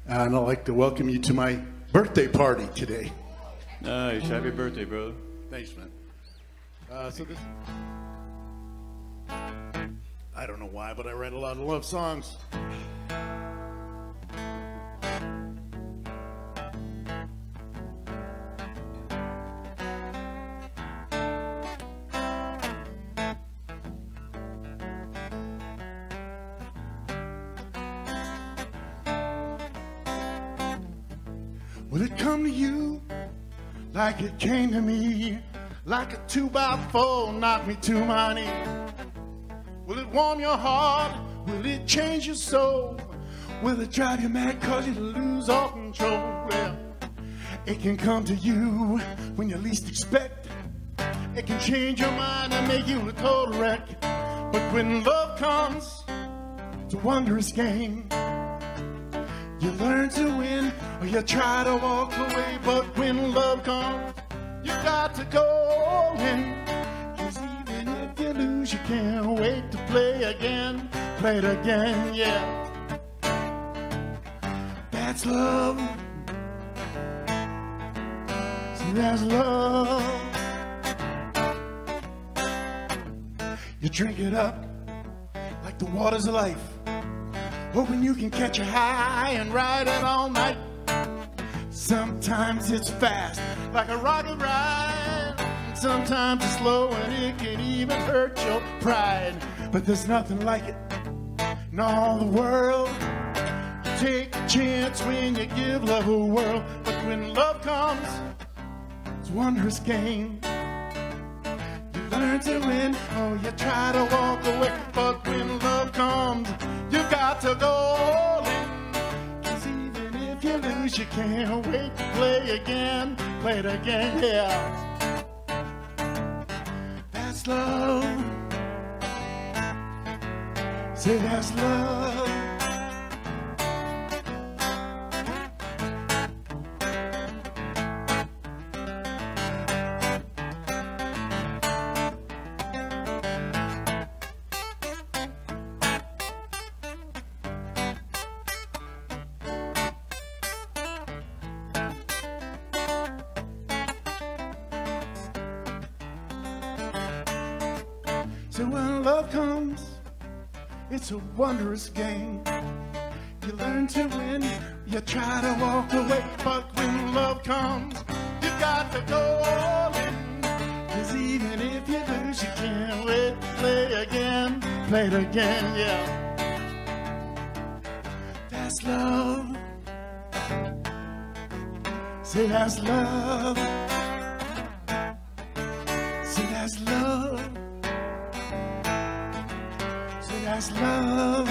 and I'd like to welcome you to my birthday party today. Nice. Happy birthday, brother. Thanks, man. So this, I don't know why, but I write a lot of love songs. Will it come to you like it came to me? Like a 2x4 knock me to my knees? Will it warm your heart? Will it change your soul? Will it drive you mad cause you lose all control? Well, it can come to you when you least expect. It can change your mind and make you a total wreck. But when love comes, it's a wondrous game. You learn to win or you try to walk away. But when love comes, you got to go all in. 'Cause even if you lose, you can't wait to play again. Play it again, yeah. That's love. See, that's love. You drink it up like the waters of life, hoping you can catch a high and ride it all night. Sometimes it's fast, like a rocket ride. Sometimes it's slow and it can even hurt your pride. But there's nothing like it in all the world. You take a chance when you give love a whirl. But when love comes, it's a wondrous game. You learn to win or you try to walk away. But when love comes, you got to go all in. 'Cause even if you lose, you can't wait to play again. Play it again, yeah. That's love. Say that's love. So when love comes, it's a wondrous game. You learn to win, you try to walk away. But when love comes, you got to go all in. 'Cause even if you lose, you can't wait to play again. Play it again, yeah. That's love. Say that's love. Say that's love. That's love.